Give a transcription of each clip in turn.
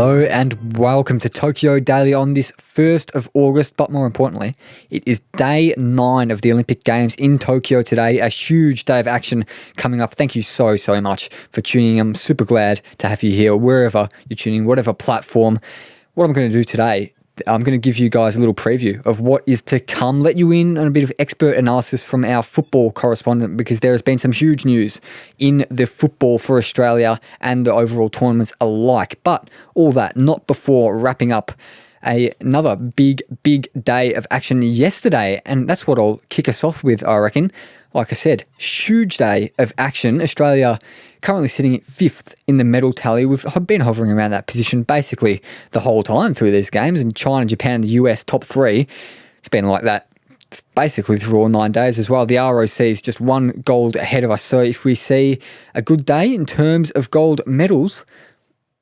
Hello and welcome to Tokyo Daily on this 1st of August, but more importantly, it is day 9 of the Olympic Games in Tokyo today, a huge day of action coming up. Thank you so much for tuning in. I'm super glad to have you here, wherever you're tuning, whatever platform. What I'm going to do today, I'm going to give you guys a little preview of what is to come, let you in on a bit of expert analysis from our football correspondent, because there has been some huge news in the football for Australia and the overall tournaments alike. But all that not before wrapping up another big day of action yesterday, and that's what I'll kick us off with, I reckon. Like I said, huge day of action. Australia currently sitting at 5th in the medal tally. We've been hovering around that position basically the whole time through these games, and China, Japan, and the US top 3. It's been like that basically through all 9 days as well. The ROC is just 1 gold ahead of us. So if we see a good day in terms of gold medals,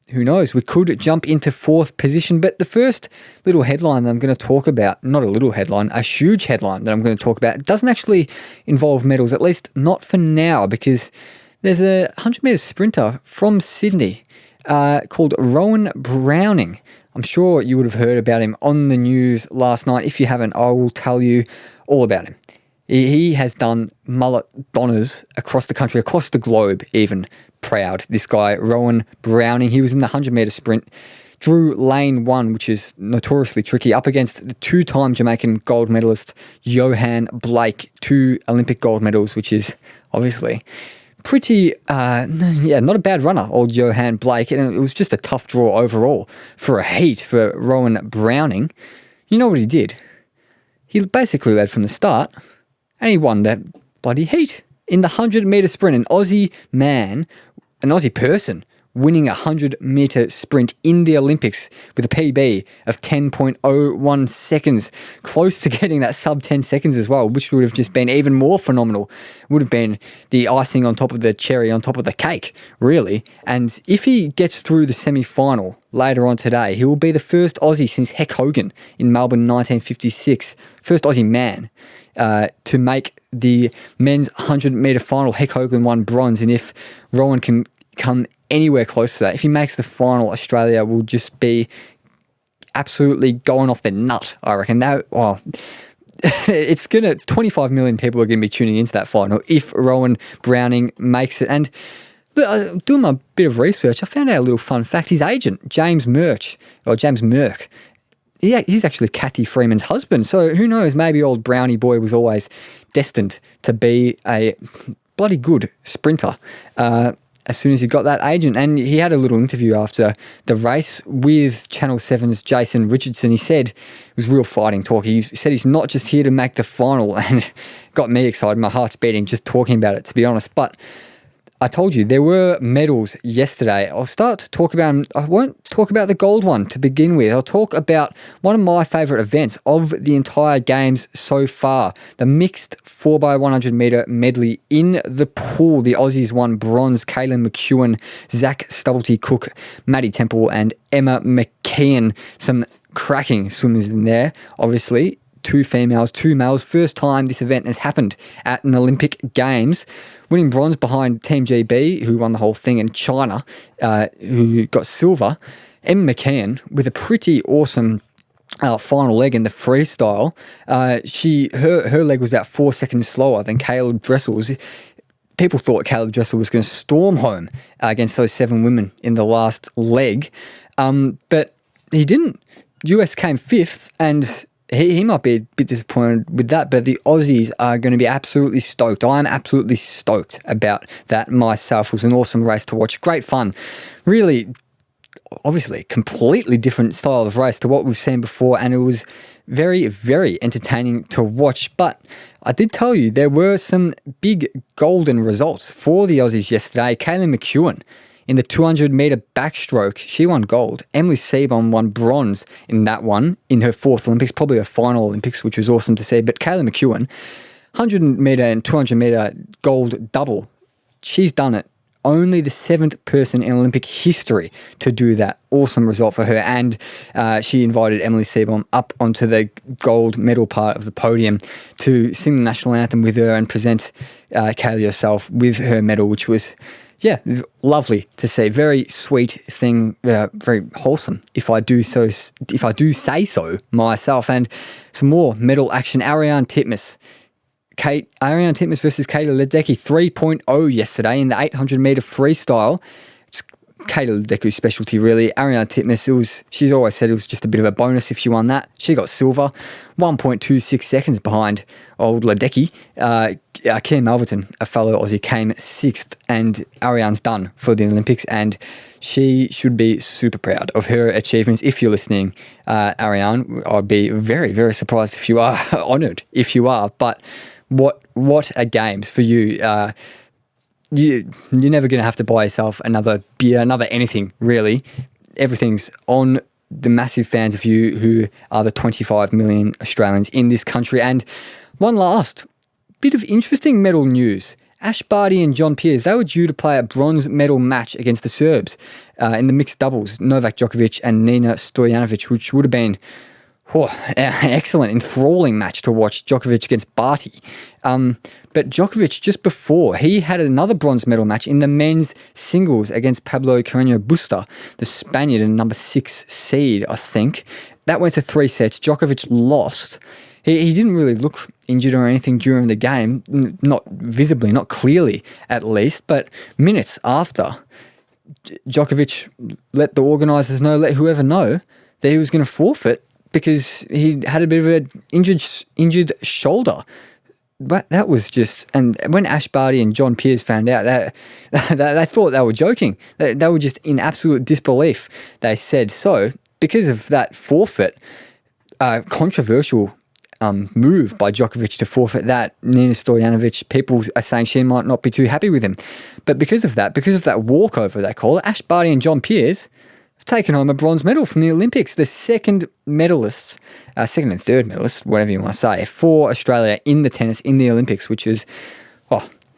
who knows, we could jump into 4th position. But the first little headline that I'm going to talk about, not a little headline, a huge headline that I'm going to talk about, doesn't actually involve medals, at least not for now, because there's a 100-metre sprinter from Sydney called Rowan Browning. I'm sure you would have heard about him on the news last night. If you haven't, I will tell you all about him. He has done mullet donners across the country, across the globe even. Proud, this guy, Rowan Browning. He was in the 100-metre sprint, drew lane 1, which is notoriously tricky, up against the 2-time Jamaican gold medalist Johan Blake, 2 Olympic gold medals, which is obviously pretty, not a bad runner, old Johan Blake. And it was just a tough draw overall for a heat for Rowan Browning. You know what he did? He basically led from the start, and he won that bloody heat. In the 100-metre sprint, an Aussie man, an Aussie person, winning a 100-metre sprint in the Olympics with a PB of 10.01 seconds, close to getting that sub 10 seconds as well, which would have just been even more phenomenal. Would have been the icing on top of the cherry on top of the cake, really. And if he gets through the semi-final later on today, he will be the first Aussie since Heck Hogan in Melbourne 1956, first Aussie man to make the men's 100-metre final. Heck Hogan won bronze, and if Rowan can come anywhere close to that, if he makes the final, Australia will just be absolutely going off their nut, I reckon. It's going to, 25 million people are going to be tuning into that final if Rowan Browning makes it. And doing my bit of research, I found out a little fun fact. His agent, James Merck, he's actually Kathy Freeman's husband. So who knows, maybe old Brownie boy was always destined to be a bloody good sprinter as soon as he got that agent. And he had a little interview after the race with Channel 7's Jason Richardson. He said it was real fighting talk. He said he's not just here to make the final, and got me excited. My heart's beating just talking about it, to be honest. But I told you there were medals yesterday. I'll start to talk about them. I won't talk about the gold one to begin with. I'll talk about one of my favourite events of the entire games so far, the mixed 4x100 metre medley in the pool. The Aussies won bronze. Kaylin McEwen, Zach Stubblety-Cook, Maddie Temple and Emma McKeon. Some cracking swimmers in there, obviously. 2 females, 2 males. First time this event has happened at an Olympic Games. Winning bronze behind Team GB, who won the whole thing, and China, who got silver. Emma McKeon with a pretty awesome final leg in the freestyle. Her leg was about 4 seconds slower than Caleb Dressel's. People thought Caleb Dressel was going to storm home against those 7 women in the last leg, but he didn't. US came 5th, and he might be a bit disappointed with that, but the Aussies are going to be absolutely stoked. I'm absolutely stoked about that myself. It was an awesome race to watch. Great fun. Really, obviously, completely different style of race to what we've seen before, and it was very, very entertaining to watch. But I did tell you there were some big golden results for the Aussies yesterday. Kaylin McEwen, in the 200-metre backstroke, she won gold. Emily Seebohm won bronze in that one in her 4th Olympics, probably her final Olympics, which was awesome to see. But Kaylin McEwen, 100-metre and 200-metre gold double, she's done it only the 7th person in Olympic history to do that. Awesome result for her. And she invited Emily Seebohm up onto the gold medal part of the podium to sing the national anthem with her and present Kaylee herself with her medal, which was, lovely to see. Very sweet thing, very wholesome, if I do say so myself. And some more medal action. Ariarne Titmus versus Katie Ledecky 3.0 yesterday in the 800-metre freestyle. It's Katie Ledecky's specialty, really. Ariarne Titmus, she's always said it was just a bit of a bonus if she won that. She got silver, 1.26 seconds behind old Ledecky. Kim Malverton, a fellow Aussie, came 6th, and Ariarne's done for the Olympics, and she should be super proud of her achievements. If you're listening, Ariarne, I'd be very, very surprised if you are, honoured if you are, but what a games for you. You're never going to have to buy yourself another beer, another anything, really. Everything's on the massive fans of you who are the 25 million Australians in this country. And one last bit of interesting medal news. Ash Barty and John Peers, they were due to play a bronze medal match against the Serbs in the mixed doubles, Novak Djokovic and Nina Stojanovic, which would have been an excellent, enthralling match to watch, Djokovic against Barty. But Djokovic, just before, he had another bronze medal match in the men's singles against Pablo Carreño Busta, the Spaniard and number 6 seed, I think. That went to 3 sets. Djokovic lost. He didn't really look injured or anything during the game, not visibly, not clearly at least, but minutes after, Djokovic let the organisers know, let whoever know, that he was going to forfeit because he had a bit of an injured shoulder. But that was just, and when Ash Barty and John Peers found out, that they thought they were joking. They were just in absolute disbelief. They said so because of that forfeit, controversial move by Djokovic to forfeit that. Nina Stojanovic, people are saying she might not be too happy with him. But because of that walkover, they call it, Ash Barty and John Peers have taken home a bronze medal from the Olympics. The second and third medalists, whatever you want to say, for Australia in the tennis in the Olympics, which is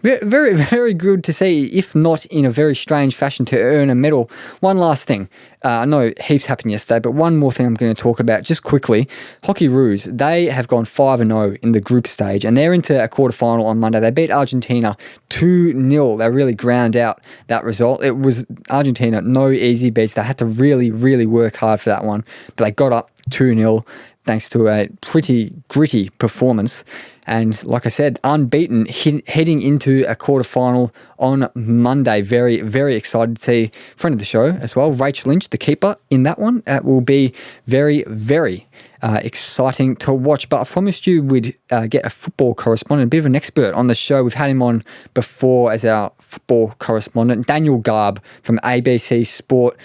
very, very good to see, if not in a very strange fashion, to earn a medal. One last thing. I know heaps happened yesterday, but one more thing I'm going to talk about just quickly. Hockey Roos, they have gone 5-0 in the group stage, and they're into a quarterfinal on Monday. They beat Argentina 2-0. They really ground out that result. It was Argentina, no easy beats. They had to really, really work hard for that one, but they got up 2-0 thanks to a pretty gritty performance. And like I said, unbeaten, heading into a quarterfinal on Monday. Very, very excited to see friend of the show as well, Rachel Lynch, the keeper in that one. That will be very, very exciting to watch. But I promised you we'd get a football correspondent, a bit of an expert on the show. We've had him on before as our football correspondent, Daniel Garb from ABC Sport.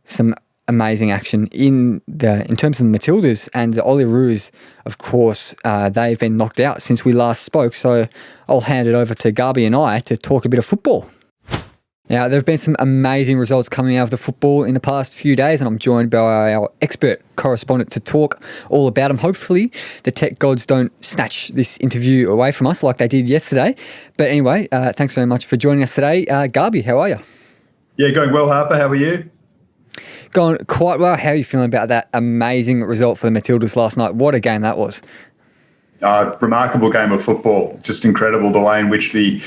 Some amazing action in terms of the Matildas and the Olyroos. Of course, they've been knocked out since we last spoke, so I'll hand it over to Garby and I to talk a bit of football. Now, there have been some amazing results coming out of the football in the past few days, and I'm joined by our expert correspondent to talk all about them. Hopefully, the tech gods don't snatch this interview away from us like they did yesterday. But anyway, thanks very much for joining us today. Garby, how are you? Yeah, going well, Harper. How are you? Going quite well. How are you feeling about that amazing result for the Matildas last night? What a game that was. Remarkable game of football. Just incredible the way in which the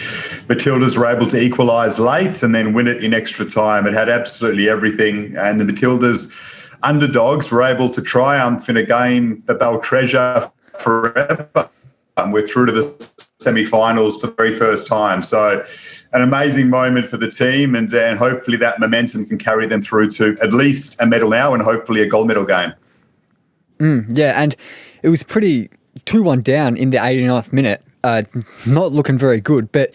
Matildas were able to equalise late and then win it in extra time. It had absolutely everything. And the Matildas, underdogs, were able to triumph in a game that they'll treasure forever. We're through to the semi-finals for the very first time. So an amazing moment for the team, and hopefully that momentum can carry them through to at least a medal now and hopefully a gold medal game. Yeah, and it was pretty 2-1 down in the 89th minute. Not looking very good, but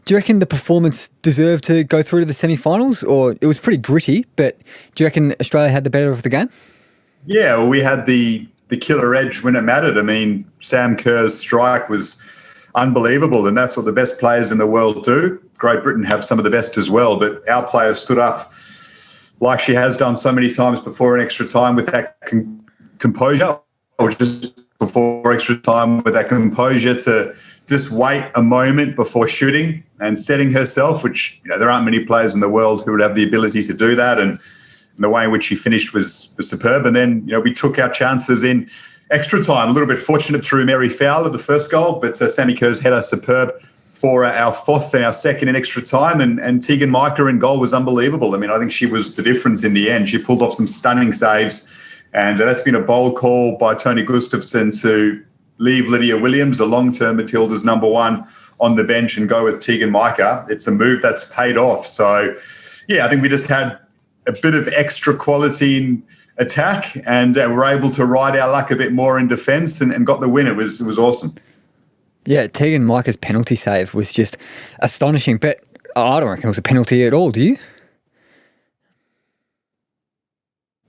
do you reckon the performance deserved to go through to the semi-finals? Or it was pretty gritty, but do you reckon Australia had the better of the game? Yeah, well, we had the killer edge when it mattered. I mean, Sam Kerr's strike was unbelievable, and that's what the best players in the world do. Great Britain have some of the best as well, but our players stood up like she has done so many times before in extra time with that composure, or just before extra time with that composure to just wait a moment before shooting. and setting herself, which there aren't many players in the world who would have the ability to do that. And the way in which she finished was superb. And then we took our chances in extra time. A little bit fortunate through Mary Fowler, the first goal, but Sammy Kerr's header superb for our fourth and our second in extra time. And Tegan Micah in goal was unbelievable. I mean, I think she was the difference in the end. She pulled off some stunning saves. And that's been a bold call by Tony Gustafsson to leave Lydia Williams, the long-term Matildas number one, on the bench and go with Tegan Micah. It's a move that's paid off. So, I think we just had a bit of extra quality in attack and were able to ride our luck a bit more in defence and got the win. It was awesome. Yeah, Tegan Micah's penalty save was just astonishing, but I don't reckon it was a penalty at all, do you?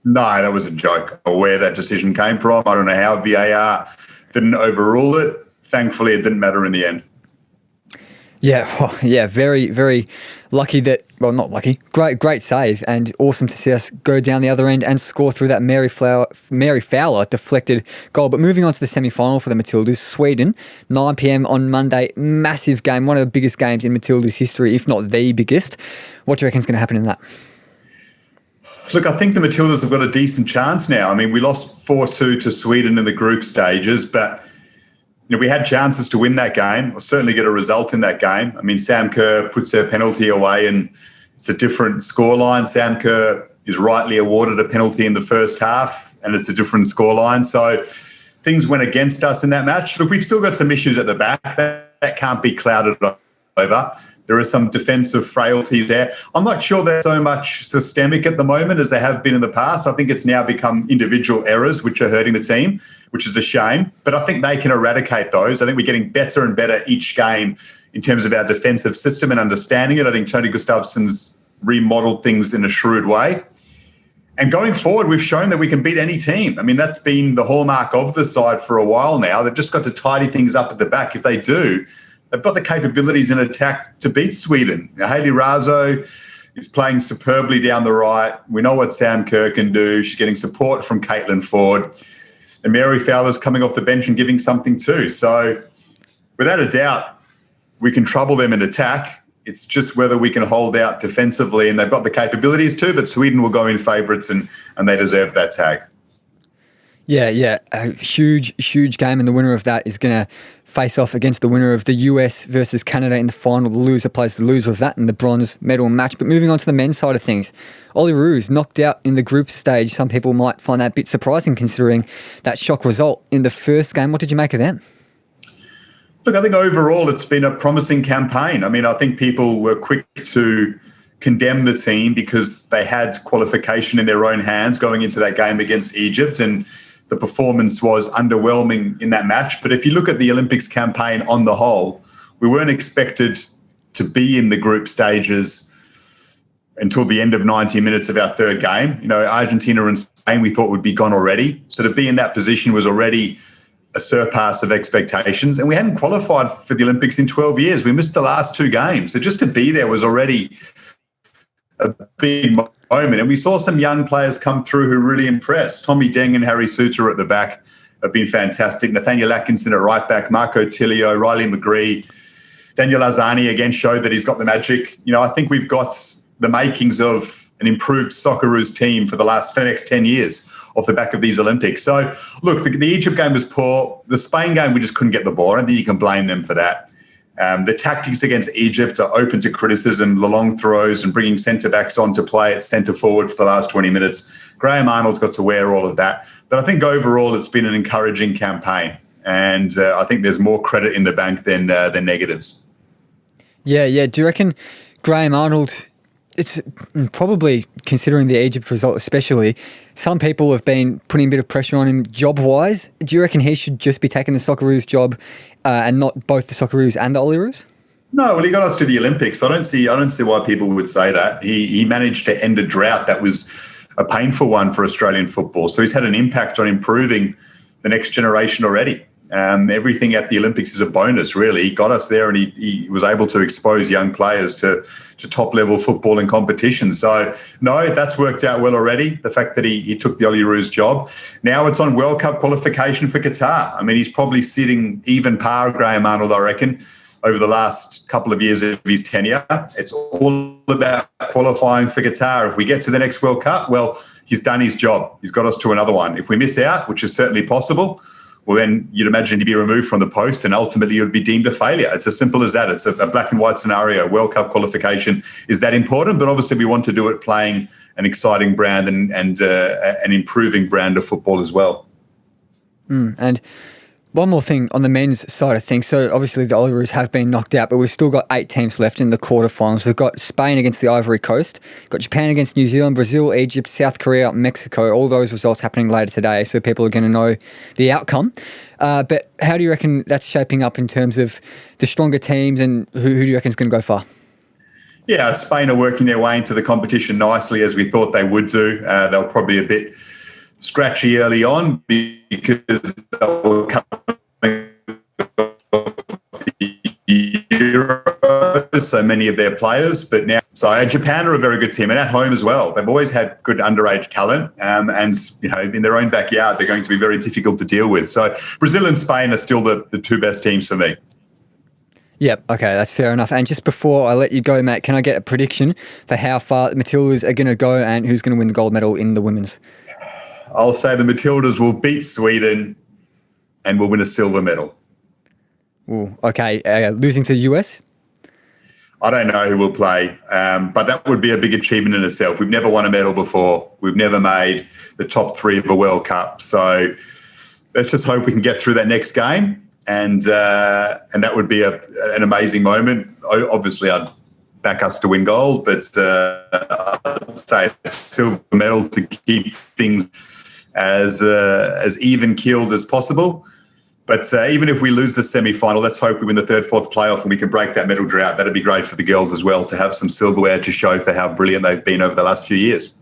No, that was a joke. Where that decision came from, I don't know how VAR didn't overrule it. Thankfully, it didn't matter in the end. Yeah, very, very lucky that, well, not lucky, great save, and awesome to see us go down the other end and score through that Mary Fowler deflected goal. But moving on to the semi-final for the Matildas, Sweden, 9 p.m. on Monday, massive game, one of the biggest games in Matildas history, if not the biggest. What do you reckon is going to happen in that? Look, I think the Matildas have got a decent chance now. I mean, we lost 4-2 to Sweden in the group stages, but we had chances to win that game, or certainly get a result in that game. I mean, Sam Kerr puts her penalty away and it's a different scoreline. Sam Kerr is rightly awarded a penalty in the first half and it's a different scoreline. So things went against us in that match. Look, we've still got some issues at the back. That can't be clouded over. There are some defensive frailties there. I'm not sure they're so much systemic at the moment as they have been in the past. I think it's now become individual errors which are hurting the team, which is a shame. But I think they can eradicate those. I think we're getting better and better each game in terms of our defensive system and understanding it. I think Tony Gustafsson's remodeled things in a shrewd way. And going forward, we've shown that we can beat any team. I mean, that's been the hallmark of the side for a while now. They've just got to tidy things up at the back. If they do, they've got the capabilities in attack to beat Sweden. Now, Hayley Raso is playing superbly down the right. We know what Sam Kerr can do. She's getting support from Caitlin Ford. And Mary Fowler's coming off the bench and giving something too. So without a doubt, we can trouble them in attack. It's just whether we can hold out defensively, and they've got the capabilities too, but Sweden will go in favourites and they deserve that tag. Yeah, a huge game, and the winner of that is going to face off against the winner of the US versus Canada in the final. The loser plays the loser of that in the bronze medal match. But moving on to the men's side of things, Olyroos knocked out in the group stage. Some people might find that a bit surprising considering that shock result in the first game. What did you make of them? Look, I think overall it's been a promising campaign. I mean, I think people were quick to condemn the team because they had qualification in their own hands going into that game against Egypt, and the performance was underwhelming in that match. But if you look at the Olympics campaign on the whole, we weren't expected to be in the group stages until the end of 90 minutes of our third game. Argentina and Spain we thought would be gone already. So to be in that position was already a surpass of expectations. And we hadn't qualified for the Olympics in 12 years. We missed the last two games. So just to be there was already a big moment. And we saw some young players come through who really impressed. Tommy Deng and Harry Suter at the back have been fantastic. Nathaniel Atkinson at right back, Marco Tilio, Riley McGree, Daniel Arzani again showed that he's got the magic. I think we've got the makings of an improved Socceroos team for the next 10 years off the back of these Olympics. So, look, the Egypt game was poor. The Spain game, we just couldn't get the ball. I don't think you can blame them for that. The tactics against Egypt are open to criticism, the long throws and bringing centre-backs on to play at centre-forward for the last 20 minutes. Graham Arnold's got to wear all of that. But I think overall it's been an encouraging campaign. And I think there's more credit in the bank than negatives. Yeah. Do you reckon Graham Arnold, it's probably, considering the Egypt result especially, some people have been putting a bit of pressure on him job-wise. Do you reckon he should just be taking the Socceroos job and not both the Socceroos and the Olyroos? No, well, he got us to the Olympics. I don't see why people would say that. He managed to end a drought that was a painful one for Australian football. So he's had an impact on improving the next generation already. Everything at the Olympics is a bonus, really. He got us there and he was able to expose young players to top-level football and competition. So, no, that's worked out well already, the fact that he took the Olyroos job. Now it's on World Cup qualification for Qatar. I mean, he's probably sitting even par Graham Arnold, I reckon, over the last couple of years of his tenure. It's all about qualifying for Qatar. If we get to the next World Cup, well, he's done his job. He's got us to another one. If we miss out, which is certainly possible, well, then you'd imagine he'd be removed from the post and ultimately it would be deemed a failure. It's as simple as that. It's a black and white scenario. World Cup qualification is that important, but obviously we want to do it playing an exciting brand and an improving brand of football as well. And one more thing on the men's side of things. So obviously the Olyroos have been knocked out, but we've still got 8 teams left in the quarterfinals. We've got Spain against the Ivory Coast, got Japan against New Zealand, Brazil, Egypt, South Korea, Mexico. All those results happening later today, so people are going to know the outcome. But how do you reckon that's shaping up in terms of the stronger teams, and who do you reckon is going to go far? Yeah, Spain are working their way into the competition nicely, as we thought they would do. They were probably a bit scratchy early on because they were coming off the Euros, so many of their players. But now, so Japan are a very good team, and at home as well. They've always had good underage talent, and in their own backyard, they're going to be very difficult to deal with. So Brazil and Spain are still the 2 best teams for me. Yep, okay, that's fair enough. And just before I let you go, Matt, can I get a prediction for how far the Matildas are going to go and who's going to win the gold medal in the women's? I'll say the Matildas will beat Sweden and will win a silver medal. Ooh, okay, losing to the US? I don't know who will play, but that would be a big achievement in itself. We've never won a medal before. We've never made the top 3 of a World Cup. So let's just hope we can get through that next game, and that would be an amazing moment. Obviously, I'd back us to win gold, but I'd say a silver medal to keep things as even-keeled as possible. But even if we lose the semi-final, let's hope we win the 3rd, 4th playoff and we can break that medal drought. That'd be great for the girls as well, to have some silverware to show for how brilliant they've been over the last few years.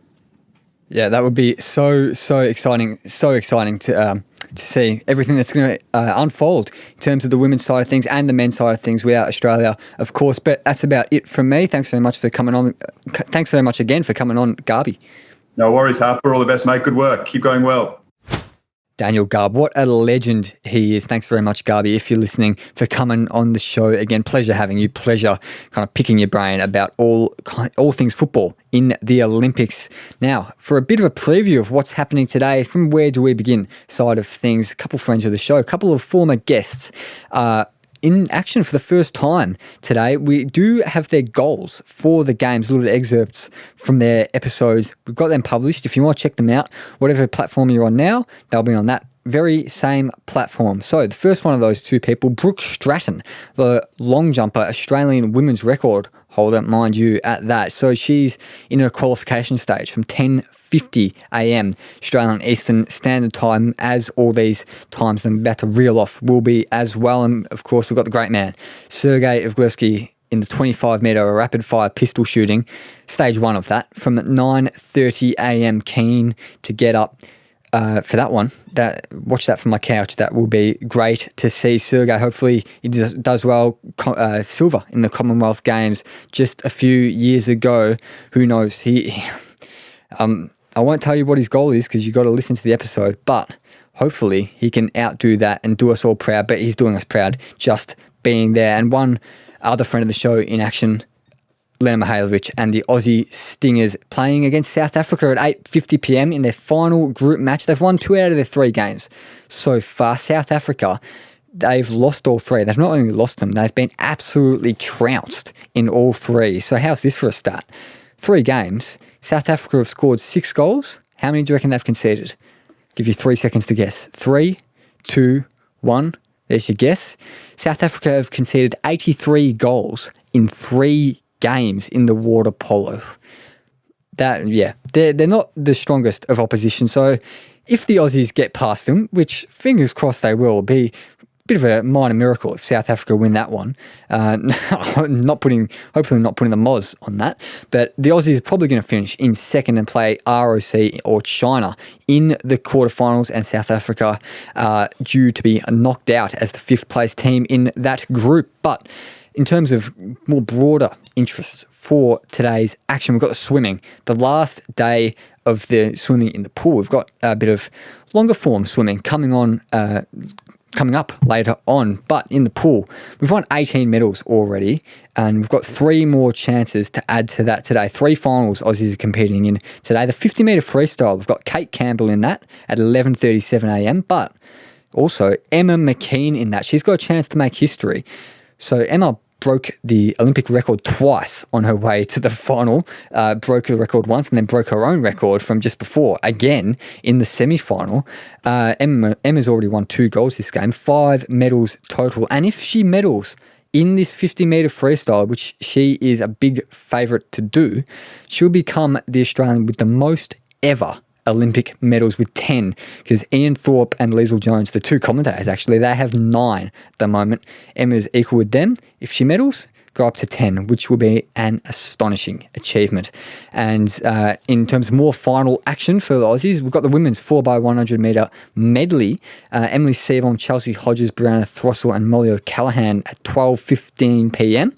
Yeah, that would be so exciting to see everything that's going to unfold in terms of the women's side of things and the men's side of things without Australia, of course. But that's about it from me. Thanks very much for coming on. Thanks very much again for coming on, Garby. No worries, Harper. All the best, mate. Good work. Keep going well. Daniel Garb, what a legend he is. Thanks very much, Garby, if you're listening, for coming on the show again. Pleasure having you. Pleasure kind of picking your brain about all things football in the Olympics. Now, for a bit of a preview of what's happening today, from where do we begin side of things, a couple of friends of the show, a couple of former guests in action for the first time today. We do have their goals for the games, little excerpts from their episodes. We've got them published. If you want to check them out, whatever platform you're on now, they'll be on that very same platform. So the first one of those 2 people, Brooke Stratton, the long jumper, Australian women's record holder, mind you, at that. So she's in her qualification stage from 10:50 a.m. Australian Eastern Standard Time, as all these times I'm about to reel off will be as well. And of course, we've got the great man, Sergei Evglevsky, in the 25-metre rapid-fire pistol shooting, stage 1 of that, from 9:30 a.m. Keen to get up for that one. Watch that from my couch. That will be great to see Sergei. Hopefully he does well. Silver in the Commonwealth Games just a few years ago. Who knows? I won't tell you what his goal is because you've got to listen to the episode, but hopefully he can outdo that and do us all proud. But he's doing us proud just being there. And one other friend of the show in action, Lena Mihailovic and the Aussie Stingers, playing against South Africa at 8:50 p.m. in their final group match. They've won 2 out of their 3 games so far. South Africa, they've lost all 3. They've not only lost them, they've been absolutely trounced in all 3. So how's this for a start? 3 games. South Africa have scored 6 goals. How many do you reckon they've conceded? Give you 3 seconds to guess. 3, 2, 1. There's your guess. South Africa have conceded 83 goals in 3 games in the water polo. They're not the strongest of opposition. So if the Aussies get past them, which fingers crossed they will, be a bit of a minor miracle if South Africa win that one. Hopefully not putting the Moz on that. But the Aussies are probably going to finish in second and play ROC or China in the quarterfinals, and South Africa due to be knocked out as the 5th place team in that group. But in terms of more broader interests for today's action, we've got the swimming. The last day of the swimming in the pool. We've got a bit of longer form swimming coming on coming up later on. But in the pool, we've won 18 medals already, and we've got 3 more chances to add to that today. 3 finals Aussies are competing in today. The 50-metre freestyle, we've got Kate Campbell in that at 11:37am, but also Emma McKean in that. She's got a chance to make history. So Emma broke the Olympic record twice on her way to the final, broke the record once and then broke her own record from just before, again in the semi-final. Emma's already won 2 golds this game, 5 medals total. And if she medals in this 50-metre freestyle, which she is a big favourite to do, she'll become the Australian with the most ever Olympic medals with 10, because Ian Thorpe and Liesl Jones, the 2 commentators actually, they have 9 at the moment. Emma's equal with them. If she medals, go up to 10, which will be an astonishing achievement. And in terms of more final action for the Aussies, we've got the women's 4x100 metre medley. Emily Seaborn, Chelsea Hodges, Brianna Throssell and Molly O'Callaghan at 12:15pm.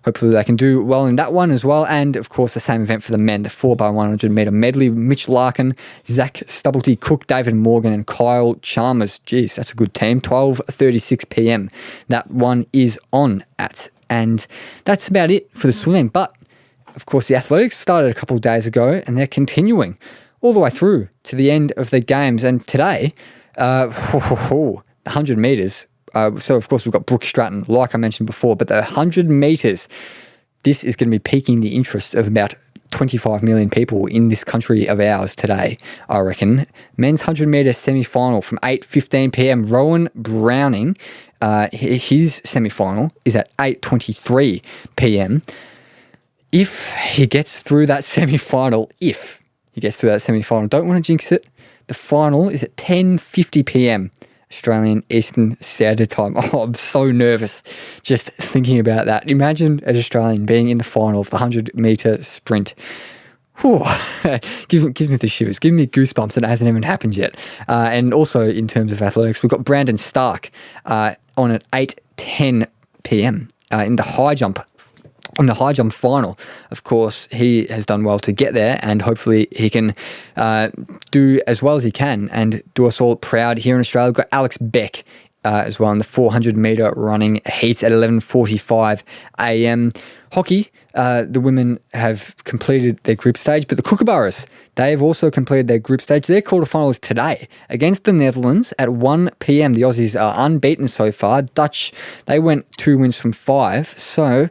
Hopefully they can do well in that one as well. And, of course, the same event for the men, the 4x100 metre medley. Mitch Larkin, Zach Stubblety, Cook, David Morgan and Kyle Chalmers. Geez, that's a good team. 12:36pm. That one is on at. And that's about it for the swimming. But, of course, the athletics started a couple of days ago and they're continuing all the way through to the end of the games. And today, the 100 metres, so, of course, we've got Brooke Stratton, like I mentioned before, but the 100 metres, this is going to be piquing the interest of about 25 million people in this country of ours today, I reckon. Men's 100 metre semi-final from 8:15pm. Rowan Browning, his semi-final is at 8:23pm. If he gets through that semi-final, don't want to jinx it, the final is at 10:50pm. Australian Eastern Standard Time. Oh, I'm so nervous just thinking about that. Imagine an Australian being in the final of the 100-metre sprint. Whew. Gives me the shivers, give me goosebumps, and it hasn't even happened yet. And also in terms of athletics, we've got Brandon Stark on at 8:10pm in the high jump. In the high jump final, of course, he has done well to get there, and hopefully he can do as well as he can and do us all proud here in Australia. We've got Alex Beck as well in the 400 metre running heats at 11:45am. Hockey, the women have completed their group stage, but the Kookaburras, they have also completed their group stage. Their quarterfinals today against the Netherlands at 1pm. The Aussies are unbeaten so far. Dutch, they went 2 wins from 5, so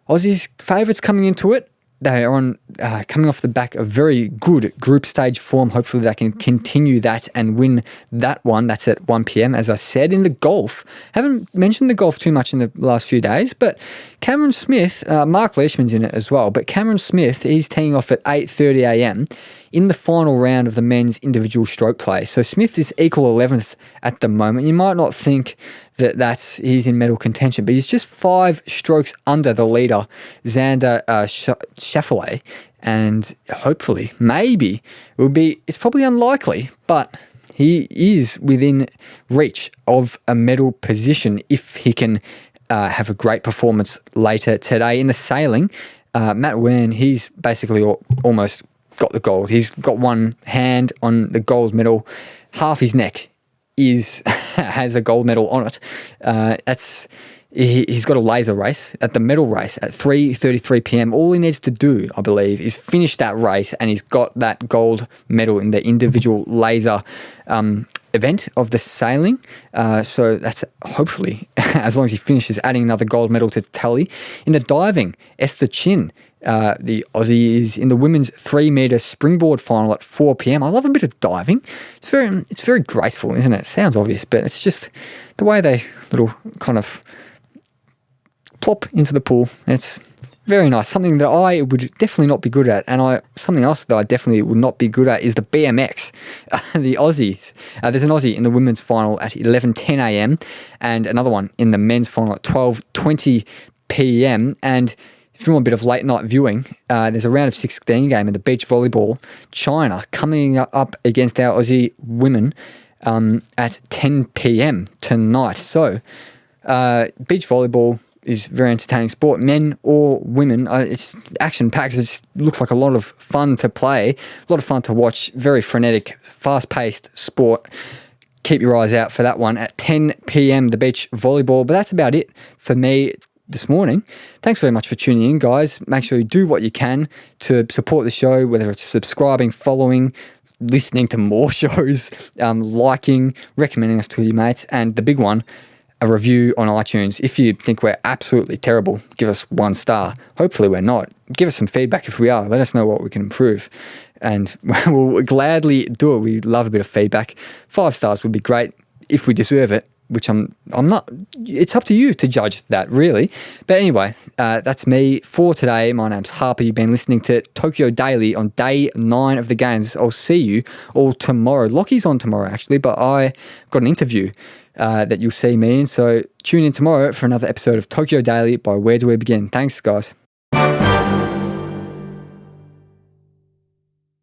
Aussies favourites coming into it. They are on coming off the back of very good group stage form. Hopefully they can continue that and win that one. That's at 1pm, as I said. In the golf, haven't mentioned the golf too much in the last few days, but Cameron Smith, Mark Leishman's in it as well, but Cameron Smith, he's teeing off at 8:30am in the final round of the men's individual stroke play. So Smith is equal 11th at the moment. You might not think that he's in medal contention, but he's just 5 strokes under the leader, Xander Schauffele, and hopefully, maybe, it's probably unlikely, but he is within reach of a medal position if he can have a great performance later today. In the sailing, Matt Wern, he's basically almost got the gold. He's got one hand on the gold medal, half his neck has a gold medal on it. He's got a laser race at the medal race at 3:33pm. All he needs to do, I believe, is finish that race, and he's got that gold medal in the individual laser event of the sailing. So that's hopefully, as long as he finishes, adding another gold medal to tally. In the diving, Esther Chin, the Aussie, is in the women's 3-metre springboard final at 4pm. I love a bit of diving. It's very graceful, isn't it? It sounds obvious, but it's just the way they little kind of plop into the pool. It's very nice. Something that I would definitely not be good at, and something else that I definitely would not be good at is the BMX. The Aussies. There's an Aussie in the women's final at 11:10am, and another one in the men's final at 12:20pm. And if you want a bit of late night viewing, there's a round of 16 game in the beach volleyball. China coming up against our Aussie women at 10pm tonight. So beach volleyball is very entertaining sport, men or women. It's action-packed. It just looks like a lot of fun to play, a lot of fun to watch, very frenetic, fast-paced sport. keep your eyes out for that one at 10 p.m, the beach volleyball. But that's about it for me this morning. Thanks very much for tuning in, guys. Make sure you do what you can to support the show, whether it's subscribing, following, listening to more shows, liking, recommending us to your mates, and the big one, a review on iTunes. If you think we're absolutely terrible, give us 1 star. Hopefully we're not. Give us some feedback if we are. Let us know what we can improve, and we'll gladly do it. We love a bit of feedback. 5 stars would be great if we deserve it, which I'm not. It's up to you to judge that, really. But anyway, that's me for today. My name's Harper. You've been listening to Tokyo Daily on day 9 of the games. I'll see you all tomorrow. Lockie's on tomorrow, actually, but I got an interview that you'll see me in. So tune in tomorrow for another episode of Tokyo Daily by Where Do We Begin. Thanks, guys.